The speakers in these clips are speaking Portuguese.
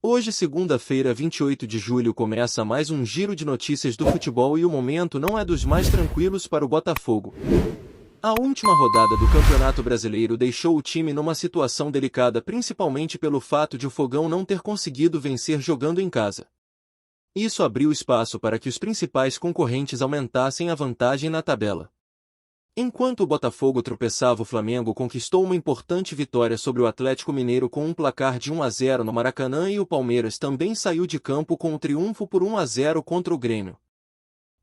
Hoje, segunda-feira, 28 de julho, começa mais um giro de notícias do futebol e o momento não é dos mais tranquilos para o Botafogo. A última rodada do Campeonato Brasileiro deixou o time numa situação delicada, principalmente pelo fato de o Fogão não ter conseguido vencer jogando em casa. Isso abriu espaço para que os principais concorrentes aumentassem a vantagem na tabela. Enquanto o Botafogo tropeçava, o Flamengo conquistou uma importante vitória sobre o Atlético Mineiro com um placar de 1-0 no Maracanã, e o Palmeiras também saiu de campo com um triunfo por 1-0 contra o Grêmio.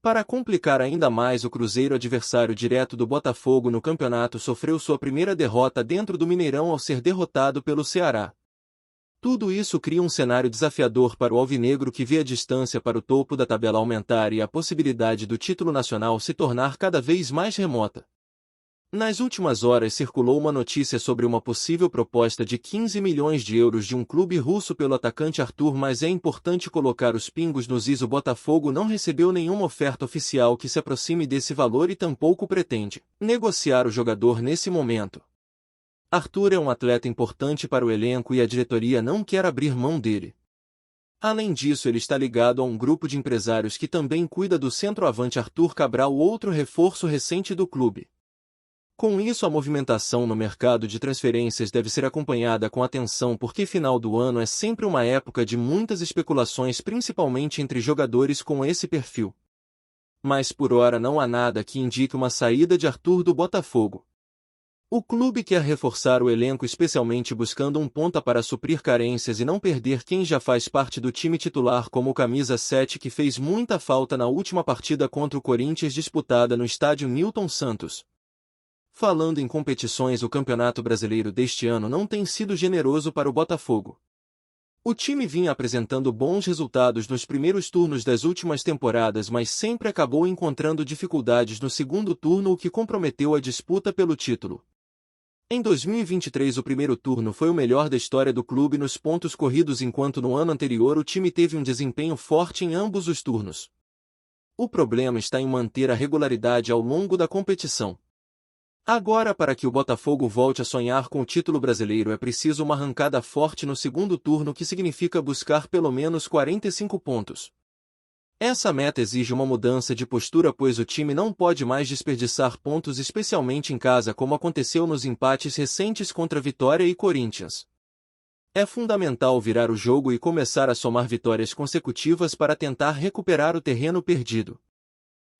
Para complicar ainda mais, o Cruzeiro, adversário direto do Botafogo no campeonato, sofreu sua primeira derrota dentro do Mineirão ao ser derrotado pelo Ceará. Tudo isso cria um cenário desafiador para o alvinegro, que vê a distância para o topo da tabela aumentar e a possibilidade do título nacional se tornar cada vez mais remota. Nas últimas horas circulou uma notícia sobre uma possível proposta de 15 milhões de euros de um clube russo pelo atacante Arthur, mas é importante colocar os pingos nos is. O Botafogo não recebeu nenhuma oferta oficial que se aproxime desse valor e tampouco pretende negociar o jogador nesse momento. Arthur é um atleta importante para o elenco e a diretoria não quer abrir mão dele. Além disso, ele está ligado a um grupo de empresários que também cuida do centroavante Arthur Cabral, outro reforço recente do clube. Com isso, a movimentação no mercado de transferências deve ser acompanhada com atenção, porque final do ano é sempre uma época de muitas especulações, principalmente entre jogadores com esse perfil. Mas por hora não há nada que indique uma saída de Arthur do Botafogo. O clube quer reforçar o elenco, especialmente buscando um ponta para suprir carências e não perder quem já faz parte do time titular, como o camisa 7, que fez muita falta na última partida contra o Corinthians, disputada no estádio Newton Santos. Falando em competições, o Campeonato Brasileiro deste ano não tem sido generoso para o Botafogo. O time vinha apresentando bons resultados nos primeiros turnos das últimas temporadas, mas sempre acabou encontrando dificuldades no segundo turno, o que comprometeu a disputa pelo título. Em 2023, o primeiro turno foi o melhor da história do clube nos pontos corridos, enquanto no ano anterior o time teve um desempenho forte em ambos os turnos. O problema está em manter a regularidade ao longo da competição. Agora, para que o Botafogo volte a sonhar com o título brasileiro, é preciso uma arrancada forte no segundo turno, que significa buscar pelo menos 45 pontos. Essa meta exige uma mudança de postura, pois o time não pode mais desperdiçar pontos, especialmente em casa, como aconteceu nos empates recentes contra Vitória e Corinthians. É fundamental virar o jogo e começar a somar vitórias consecutivas para tentar recuperar o terreno perdido.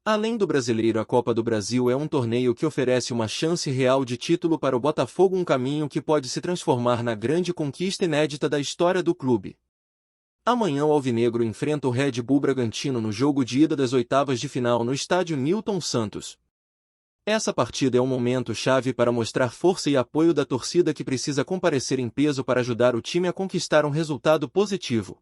Além do Brasileiro, a Copa do Brasil é um torneio que oferece uma chance real de título para o Botafogo, um caminho que pode se transformar na grande conquista inédita da história do clube. Amanhã o alvinegro enfrenta o Red Bull Bragantino no jogo de ida das oitavas de final no estádio Newton Santos. Essa partida é um momento chave para mostrar força e apoio da torcida, que precisa comparecer em peso para ajudar o time a conquistar um resultado positivo.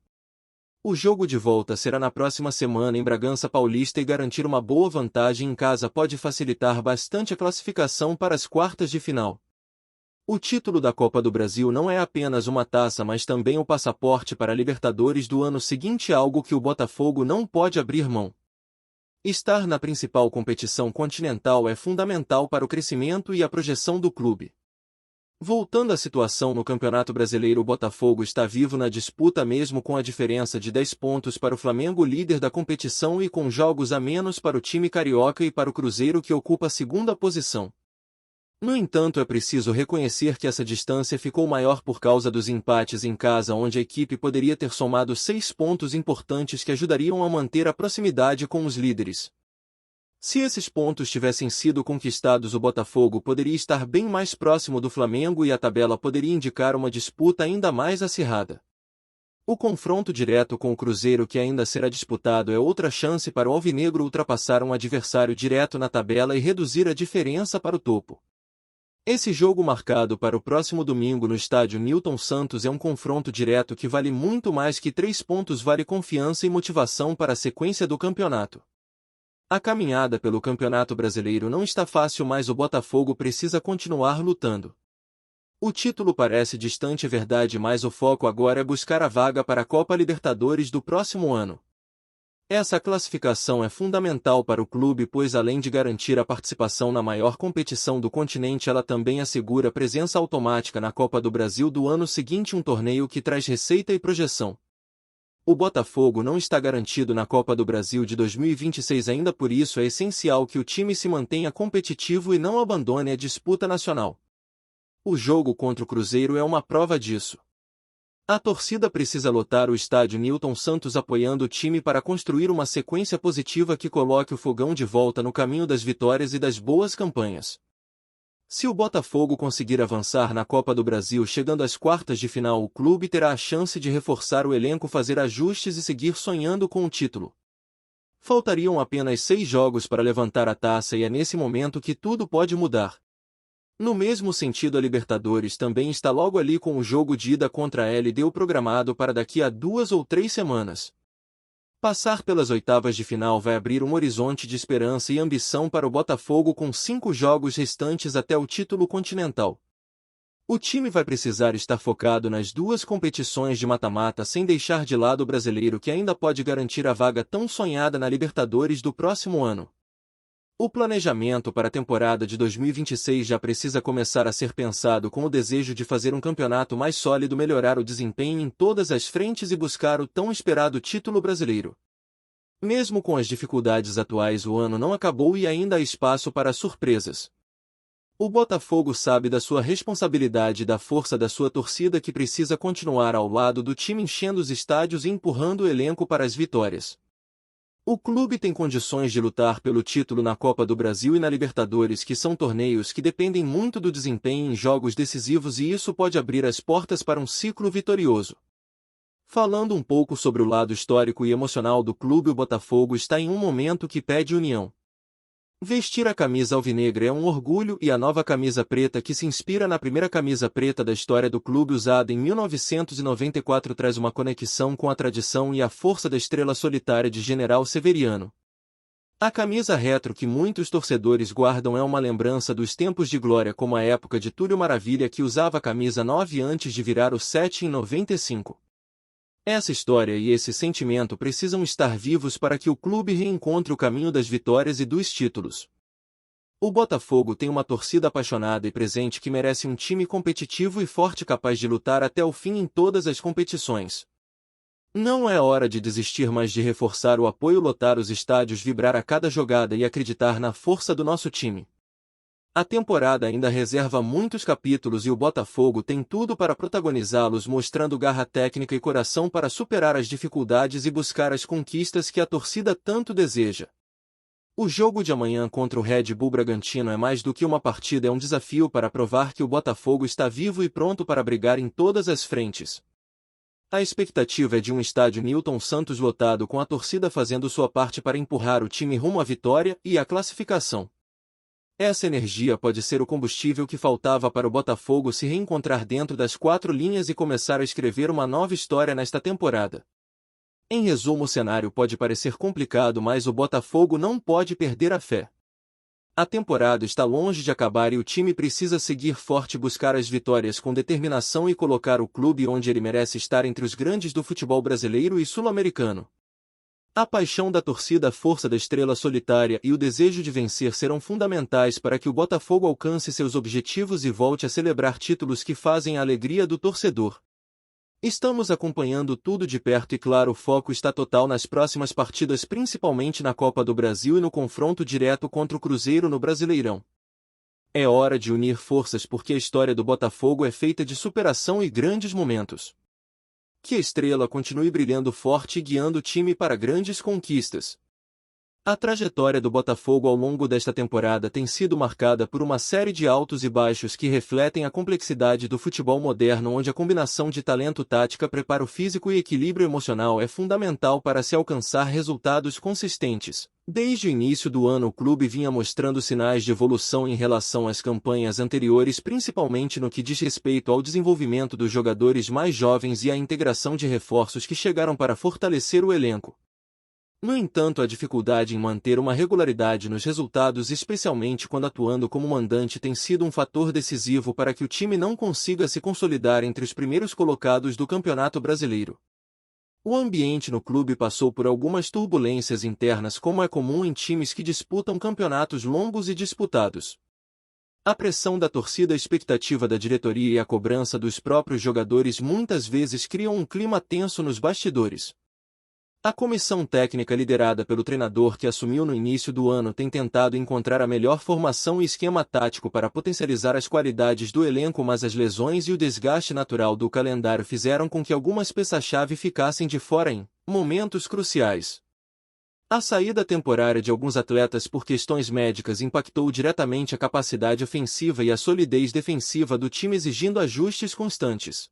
O jogo de volta será na próxima semana em Bragança Paulista, e garantir uma boa vantagem em casa pode facilitar bastante a classificação para as quartas de final. O título da Copa do Brasil não é apenas uma taça, mas também o passaporte para a Libertadores do ano seguinte, algo que o Botafogo não pode abrir mão. Estar na principal competição continental é fundamental para o crescimento e a projeção do clube. Voltando à situação no Campeonato Brasileiro, o Botafogo está vivo na disputa, mesmo com a diferença de 10 pontos para o Flamengo, líder da competição, e com jogos a menos para o time carioca e para o Cruzeiro, que ocupa a segunda posição. No entanto, é preciso reconhecer que essa distância ficou maior por causa dos empates em casa, onde a equipe poderia ter somado 6 pontos importantes que ajudariam a manter a proximidade com os líderes. Se esses pontos tivessem sido conquistados, o Botafogo poderia estar bem mais próximo do Flamengo e a tabela poderia indicar uma disputa ainda mais acirrada. O confronto direto com o Cruzeiro, que ainda será disputado, é outra chance para o alvinegro ultrapassar um adversário direto na tabela e reduzir a diferença para o topo. Esse jogo, marcado para o próximo domingo no estádio Newton Santos, é um confronto direto que vale muito mais que 3 pontos, vale confiança e motivação para a sequência do campeonato. A caminhada pelo Campeonato Brasileiro não está fácil, mas o Botafogo precisa continuar lutando. O título parece distante, é verdade, mas o foco agora é buscar a vaga para a Copa Libertadores do próximo ano. Essa classificação é fundamental para o clube, pois além de garantir a participação na maior competição do continente, ela também assegura presença automática na Copa do Brasil do ano seguinte, um torneio que traz receita e projeção. O Botafogo não está garantido na Copa do Brasil de 2026 ainda, por isso é essencial que o time se mantenha competitivo e não abandone a disputa nacional. O jogo contra o Cruzeiro é uma prova disso. A torcida precisa lotar o estádio Newton Santos apoiando o time para construir uma sequência positiva que coloque o Fogão de volta no caminho das vitórias e das boas campanhas. Se o Botafogo conseguir avançar na Copa do Brasil chegando às quartas de final, o clube terá a chance de reforçar o elenco, fazer ajustes e seguir sonhando com o título. Faltariam apenas 6 jogos para levantar a taça e é nesse momento que tudo pode mudar. No mesmo sentido, a Libertadores também está logo ali, com o jogo de ida contra a LDU programado para daqui a 2 ou 3 semanas. Passar pelas oitavas de final vai abrir um horizonte de esperança e ambição para o Botafogo, com 5 jogos restantes até o título continental. O time vai precisar estar focado nas 2 competições de mata-mata, sem deixar de lado o brasileiro, que ainda pode garantir a vaga tão sonhada na Libertadores do próximo ano. O planejamento para a temporada de 2026 já precisa começar a ser pensado, com o desejo de fazer um campeonato mais sólido, melhorar o desempenho em todas as frentes e buscar o tão esperado título brasileiro. Mesmo com as dificuldades atuais, o ano não acabou e ainda há espaço para surpresas. O Botafogo sabe da sua responsabilidade e da força da sua torcida, que precisa continuar ao lado do time, enchendo os estádios e empurrando o elenco para as vitórias. O clube tem condições de lutar pelo título na Copa do Brasil e na Libertadores, que são torneios que dependem muito do desempenho em jogos decisivos, e isso pode abrir as portas para um ciclo vitorioso. Falando um pouco sobre o lado histórico e emocional do clube, o Botafogo está em um momento que pede união. Vestir a camisa alvinegra é um orgulho, e a nova camisa preta, que se inspira na primeira camisa preta da história do clube, usada em 1994, traz uma conexão com a tradição e a força da estrela solitária de General Severiano. A camisa retro que muitos torcedores guardam é uma lembrança dos tempos de glória, como a época de Túlio Maravilha, que usava a camisa 9 antes de virar o 7 em 95. Essa história e esse sentimento precisam estar vivos para que o clube reencontre o caminho das vitórias e dos títulos. O Botafogo tem uma torcida apaixonada e presente que merece um time competitivo e forte, capaz de lutar até o fim em todas as competições. Não é hora de desistir, mas de reforçar o apoio, lotar os estádios, vibrar a cada jogada e acreditar na força do nosso time. A temporada ainda reserva muitos capítulos e o Botafogo tem tudo para protagonizá-los, mostrando garra técnica e coração para superar as dificuldades e buscar as conquistas que a torcida tanto deseja. O jogo de amanhã contra o Red Bull Bragantino é mais do que uma partida, é um desafio para provar que o Botafogo está vivo e pronto para brigar em todas as frentes. A expectativa é de um estádio Newton Santos lotado, com a torcida fazendo sua parte para empurrar o time rumo à vitória e à classificação. Essa energia pode ser o combustível que faltava para o Botafogo se reencontrar dentro das 4 linhas e começar a escrever uma nova história nesta temporada. Em resumo, o cenário pode parecer complicado, mas o Botafogo não pode perder a fé. A temporada está longe de acabar e o time precisa seguir forte, buscar as vitórias com determinação e colocar o clube onde ele merece estar, entre os grandes do futebol brasileiro e sul-americano. A paixão da torcida, a força da estrela solitária e o desejo de vencer serão fundamentais para que o Botafogo alcance seus objetivos e volte a celebrar títulos que fazem a alegria do torcedor. Estamos acompanhando tudo de perto e, claro, o foco está total nas próximas partidas, principalmente na Copa do Brasil e no confronto direto contra o Cruzeiro no Brasileirão. É hora de unir forças, porque a história do Botafogo é feita de superação e grandes momentos. Que a estrela continue brilhando forte e guiando o time para grandes conquistas. A trajetória do Botafogo ao longo desta temporada tem sido marcada por uma série de altos e baixos que refletem a complexidade do futebol moderno, onde a combinação de talento, tática, preparo físico e equilíbrio emocional é fundamental para se alcançar resultados consistentes. Desde o início do ano, o clube vinha mostrando sinais de evolução em relação às campanhas anteriores, principalmente no que diz respeito ao desenvolvimento dos jogadores mais jovens e à integração de reforços que chegaram para fortalecer o elenco. No entanto, a dificuldade em manter uma regularidade nos resultados, especialmente quando atuando como mandante, tem sido um fator decisivo para que o time não consiga se consolidar entre os primeiros colocados do Campeonato Brasileiro. O ambiente no clube passou por algumas turbulências internas, como é comum em times que disputam campeonatos longos e disputados. A pressão da torcida, a expectativa da diretoria e a cobrança dos próprios jogadores muitas vezes criam um clima tenso nos bastidores. A comissão técnica liderada pelo treinador que assumiu no início do ano tem tentado encontrar a melhor formação e esquema tático para potencializar as qualidades do elenco, mas as lesões e o desgaste natural do calendário fizeram com que algumas peças-chave ficassem de fora em momentos cruciais. A saída temporária de alguns atletas por questões médicas impactou diretamente a capacidade ofensiva e a solidez defensiva do time, exigindo ajustes constantes.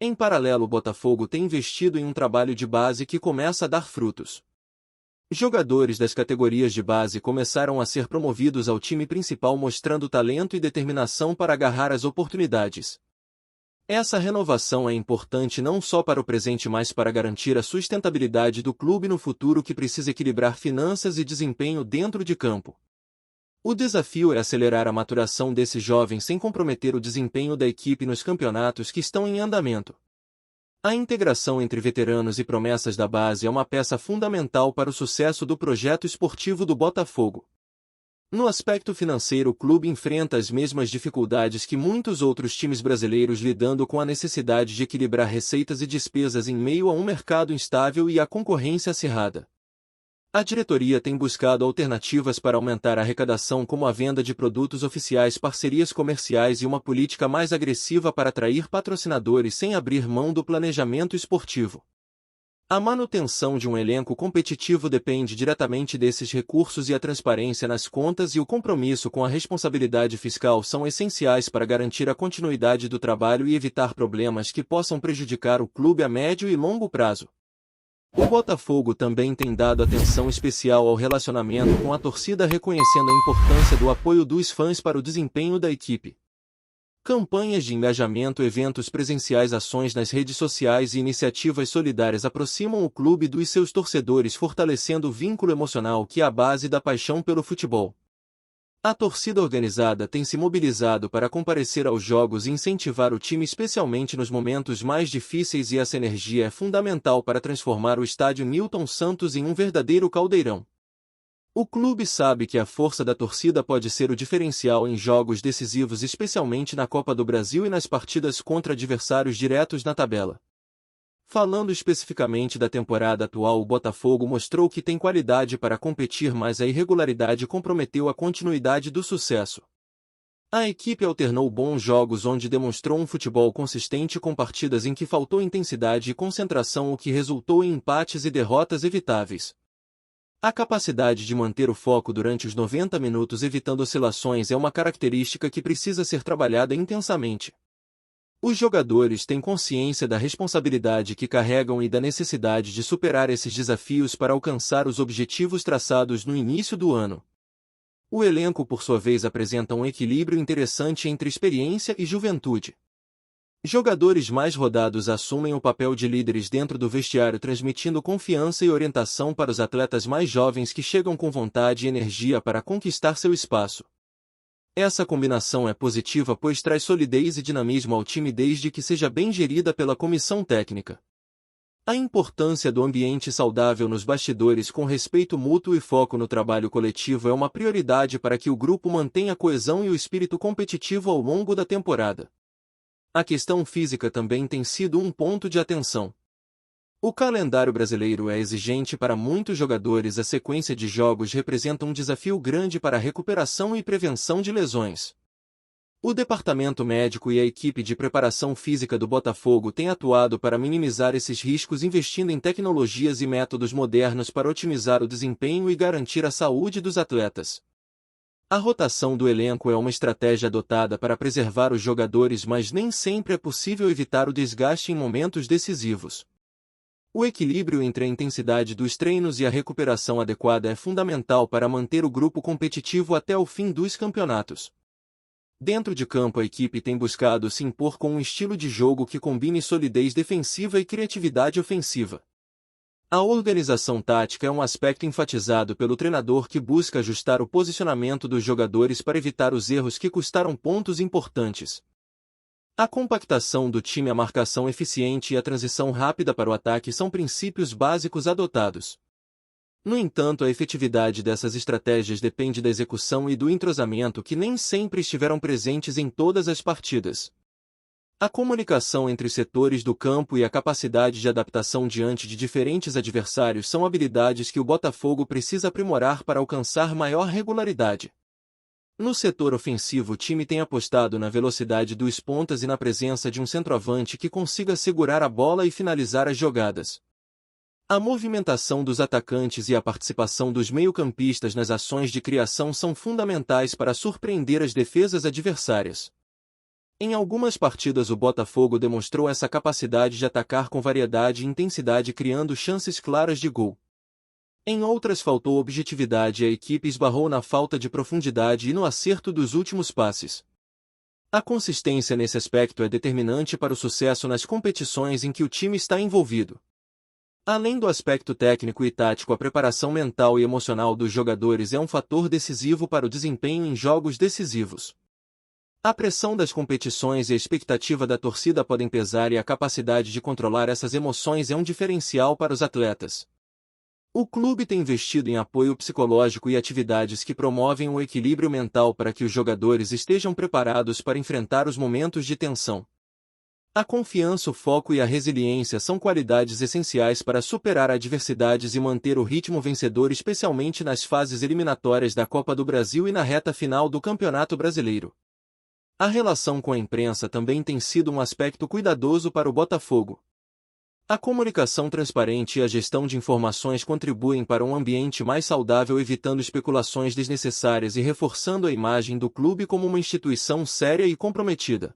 Em paralelo, o Botafogo tem investido em um trabalho de base que começa a dar frutos. Jogadores das categorias de base começaram a ser promovidos ao time principal, mostrando talento e determinação para agarrar as oportunidades. Essa renovação é importante não só para o presente, mas para garantir a sustentabilidade do clube no futuro, que precisa equilibrar finanças e desempenho dentro de campo. O desafio é acelerar a maturação desses jovens sem comprometer o desempenho da equipe nos campeonatos que estão em andamento. A integração entre veteranos e promessas da base é uma peça fundamental para o sucesso do projeto esportivo do Botafogo. No aspecto financeiro, o clube enfrenta as mesmas dificuldades que muitos outros times brasileiros, lidando com a necessidade de equilibrar receitas e despesas em meio a um mercado instável e a concorrência acirrada. A diretoria tem buscado alternativas para aumentar a arrecadação, como a venda de produtos oficiais, parcerias comerciais e uma política mais agressiva para atrair patrocinadores sem abrir mão do planejamento esportivo. A manutenção de um elenco competitivo depende diretamente desses recursos, e a transparência nas contas e o compromisso com a responsabilidade fiscal são essenciais para garantir a continuidade do trabalho e evitar problemas que possam prejudicar o clube a médio e longo prazo. O Botafogo também tem dado atenção especial ao relacionamento com a torcida, reconhecendo a importância do apoio dos fãs para o desempenho da equipe. Campanhas de engajamento, eventos presenciais, ações nas redes sociais e iniciativas solidárias aproximam o clube dos seus torcedores, fortalecendo o vínculo emocional que é a base da paixão pelo futebol. A torcida organizada tem se mobilizado para comparecer aos jogos e incentivar o time, especialmente nos momentos mais difíceis, e essa energia é fundamental para transformar o estádio Newton Santos em um verdadeiro caldeirão. O clube sabe que a força da torcida pode ser o diferencial em jogos decisivos, especialmente na Copa do Brasil e nas partidas contra adversários diretos na tabela. Falando especificamente da temporada atual, o Botafogo mostrou que tem qualidade para competir, mas a irregularidade comprometeu a continuidade do sucesso. A equipe alternou bons jogos onde demonstrou um futebol consistente, com partidas em que faltou intensidade e concentração, o que resultou em empates e derrotas evitáveis. A capacidade de manter o foco durante os 90 minutos, evitando oscilações, é uma característica que precisa ser trabalhada intensamente. Os jogadores têm consciência da responsabilidade que carregam e da necessidade de superar esses desafios para alcançar os objetivos traçados no início do ano. O elenco, por sua vez, apresenta um equilíbrio interessante entre experiência e juventude. Jogadores mais rodados assumem o papel de líderes dentro do vestiário, transmitindo confiança e orientação para os atletas mais jovens, que chegam com vontade e energia para conquistar seu espaço. Essa combinação é positiva, pois traz solidez e dinamismo ao time, desde que seja bem gerida pela comissão técnica. A importância do ambiente saudável nos bastidores, com respeito mútuo e foco no trabalho coletivo, é uma prioridade para que o grupo mantenha a coesão e o espírito competitivo ao longo da temporada. A questão física também tem sido um ponto de atenção. O calendário brasileiro é exigente para muitos jogadores. A sequência de jogos representa um desafio grande para a recuperação e prevenção de lesões. O departamento médico e a equipe de preparação física do Botafogo têm atuado para minimizar esses riscos, investindo em tecnologias e métodos modernos para otimizar o desempenho e garantir a saúde dos atletas. A rotação do elenco é uma estratégia adotada para preservar os jogadores, mas nem sempre é possível evitar o desgaste em momentos decisivos. O equilíbrio entre a intensidade dos treinos e a recuperação adequada é fundamental para manter o grupo competitivo até o fim dos campeonatos. Dentro de campo, a equipe tem buscado se impor com um estilo de jogo que combine solidez defensiva e criatividade ofensiva. A organização tática é um aspecto enfatizado pelo treinador, que busca ajustar o posicionamento dos jogadores para evitar os erros que custaram pontos importantes. A compactação do time, a marcação eficiente e a transição rápida para o ataque são princípios básicos adotados. No entanto, a efetividade dessas estratégias depende da execução e do entrosamento, que nem sempre estiveram presentes em todas as partidas. A comunicação entre os setores do campo e a capacidade de adaptação diante de diferentes adversários são habilidades que o Botafogo precisa aprimorar para alcançar maior regularidade. No setor ofensivo, o time tem apostado na velocidade dos pontas e na presença de um centroavante que consiga segurar a bola e finalizar as jogadas. A movimentação dos atacantes e a participação dos meio-campistas nas ações de criação são fundamentais para surpreender as defesas adversárias. Em algumas partidas o Botafogo demonstrou essa capacidade de atacar com variedade e intensidade, criando chances claras de gol. Em outras faltou objetividade e a equipe esbarrou na falta de profundidade e no acerto dos últimos passes. A consistência nesse aspecto é determinante para o sucesso nas competições em que o time está envolvido. Além do aspecto técnico e tático, a preparação mental e emocional dos jogadores é um fator decisivo para o desempenho em jogos decisivos. A pressão das competições e a expectativa da torcida podem pesar, e a capacidade de controlar essas emoções é um diferencial para os atletas. O clube tem investido em apoio psicológico e atividades que promovem o equilíbrio mental para que os jogadores estejam preparados para enfrentar os momentos de tensão. A confiança, o foco e a resiliência são qualidades essenciais para superar adversidades e manter o ritmo vencedor, especialmente nas fases eliminatórias da Copa do Brasil e na reta final do Campeonato Brasileiro. A relação com a imprensa também tem sido um aspecto cuidadoso para o Botafogo. A comunicação transparente e a gestão de informações contribuem para um ambiente mais saudável, evitando especulações desnecessárias e reforçando a imagem do clube como uma instituição séria e comprometida.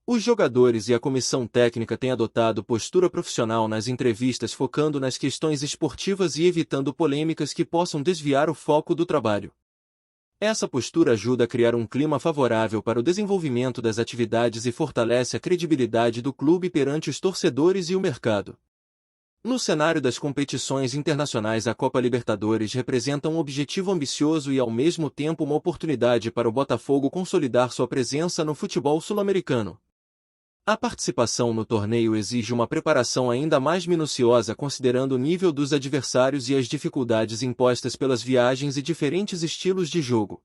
Os jogadores e a comissão técnica têm adotado postura profissional nas entrevistas, focando nas questões esportivas e evitando polêmicas que possam desviar o foco do trabalho. Essa postura ajuda a criar um clima favorável para o desenvolvimento das atividades e fortalece a credibilidade do clube perante os torcedores e o mercado. No cenário das competições internacionais, a Copa Libertadores representa um objetivo ambicioso e ao mesmo tempo uma oportunidade para o Botafogo consolidar sua presença no futebol sul-americano. A participação no torneio exige uma preparação ainda mais minuciosa, considerando o nível dos adversários e as dificuldades impostas pelas viagens e diferentes estilos de jogo.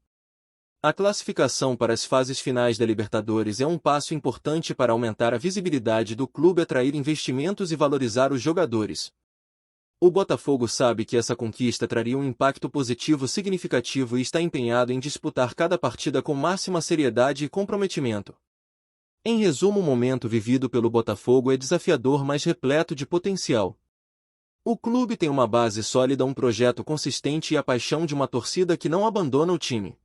A classificação para as fases finais da Libertadores é um passo importante para aumentar a visibilidade do clube, atrair investimentos e valorizar os jogadores. O Botafogo sabe que essa conquista traria um impacto positivo significativo e está empenhado em disputar cada partida com máxima seriedade e comprometimento. Em resumo, o momento vivido pelo Botafogo é desafiador, mas repleto de potencial. O clube tem uma base sólida, um projeto consistente e a paixão de uma torcida que não abandona o time.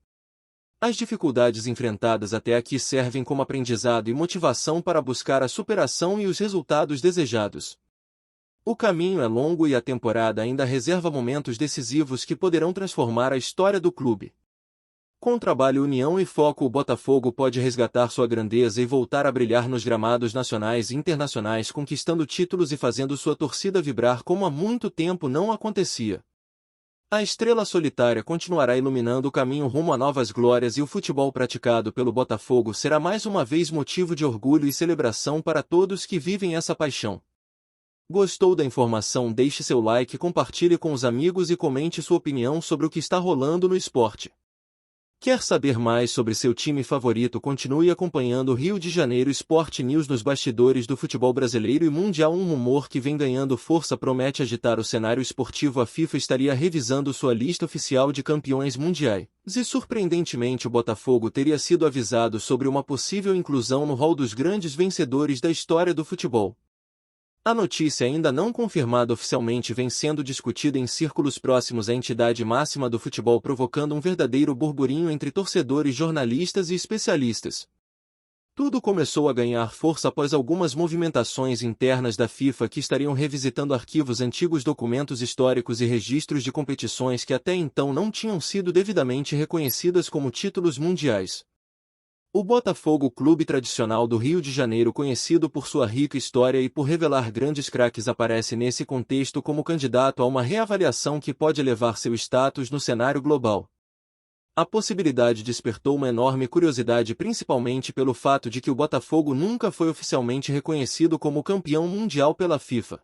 As dificuldades enfrentadas até aqui servem como aprendizado e motivação para buscar a superação e os resultados desejados. O caminho é longo e a temporada ainda reserva momentos decisivos que poderão transformar a história do clube. Com trabalho, união e foco, o Botafogo pode resgatar sua grandeza e voltar a brilhar nos gramados nacionais e internacionais, conquistando títulos e fazendo sua torcida vibrar como há muito tempo não acontecia. A estrela solitária continuará iluminando o caminho rumo a novas glórias, e o futebol praticado pelo Botafogo será mais uma vez motivo de orgulho e celebração para todos que vivem essa paixão. Gostou da informação? Deixe seu like, compartilhe com os amigos e comente sua opinião sobre o que está rolando no esporte. Quer saber mais sobre seu time favorito? Continue acompanhando o Rio de Janeiro Sport News. Nos bastidores do futebol brasileiro e mundial, um rumor que vem ganhando força promete agitar o cenário esportivo. A FIFA estaria revisando sua lista oficial de campeões mundiais, e surpreendentemente o Botafogo teria sido avisado sobre uma possível inclusão no rol dos grandes vencedores da história do futebol. A notícia, ainda não confirmada oficialmente, vem sendo discutida em círculos próximos à entidade máxima do futebol, provocando um verdadeiro burburinho entre torcedores, jornalistas e especialistas. Tudo começou a ganhar força após algumas movimentações internas da FIFA, que estariam revisitando arquivos antigos, documentos históricos e registros de competições que até então não tinham sido devidamente reconhecidas como títulos mundiais. O Botafogo, clube tradicional do Rio de Janeiro, conhecido por sua rica história e por revelar grandes craques, aparece nesse contexto como candidato a uma reavaliação que pode elevar seu status no cenário global. A possibilidade despertou uma enorme curiosidade, principalmente pelo fato de que o Botafogo nunca foi oficialmente reconhecido como campeão mundial pela FIFA.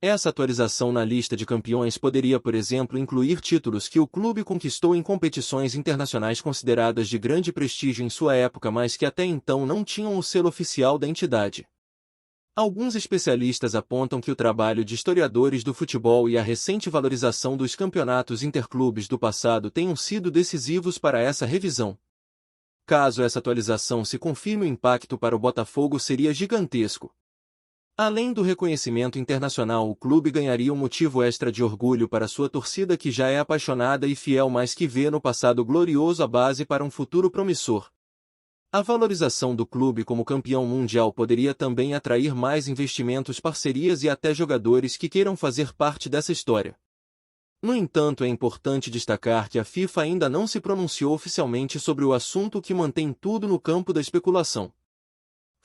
Essa atualização na lista de campeões poderia, por exemplo, incluir títulos que o clube conquistou em competições internacionais consideradas de grande prestígio em sua época, mas que até então não tinham o selo oficial da entidade. Alguns especialistas apontam que o trabalho de historiadores do futebol e a recente valorização dos campeonatos interclubes do passado tenham sido decisivos para essa revisão. Caso essa atualização se confirme, o impacto para o Botafogo seria gigantesco. Além do reconhecimento internacional, o clube ganharia um motivo extra de orgulho para sua torcida, que já é apaixonada e fiel, mas que vê no passado glorioso a base para um futuro promissor. A valorização do clube como campeão mundial poderia também atrair mais investimentos, parcerias e até jogadores que queiram fazer parte dessa história. No entanto, é importante destacar que a FIFA ainda não se pronunciou oficialmente sobre o assunto, o que mantém tudo no campo da especulação.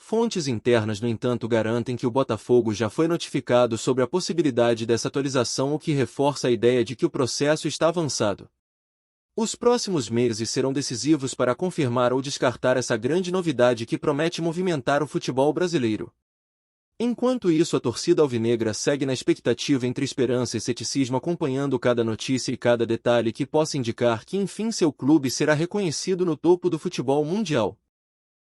Fontes internas, no entanto, garantem que o Botafogo já foi notificado sobre a possibilidade dessa atualização, o que reforça a ideia de que o processo está avançado. Os próximos meses serão decisivos para confirmar ou descartar essa grande novidade que promete movimentar o futebol brasileiro. Enquanto isso, a torcida alvinegra segue na expectativa, entre esperança e ceticismo, acompanhando cada notícia e cada detalhe que possa indicar que enfim seu clube será reconhecido no topo do futebol mundial.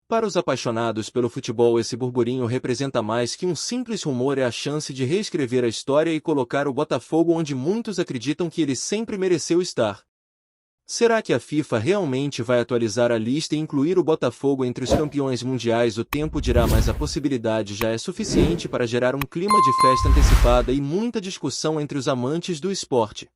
Para os apaixonados pelo futebol, esse burburinho representa mais que um simples rumor, é a chance de reescrever a história e colocar o Botafogo onde muitos acreditam que ele sempre mereceu estar. Será que a FIFA realmente vai atualizar a lista e incluir o Botafogo entre os campeões mundiais? O tempo dirá, mas a possibilidade já é suficiente para gerar um clima de festa antecipada e muita discussão entre os amantes do esporte.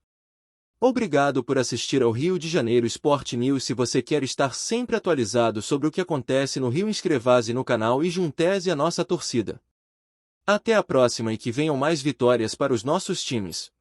Obrigado por assistir ao Rio de Janeiro Sport News. Se você quer estar sempre atualizado sobre o que acontece no Rio, inscreva-se no canal e junte-se à nossa torcida. Até a próxima e que venham mais vitórias para os nossos times.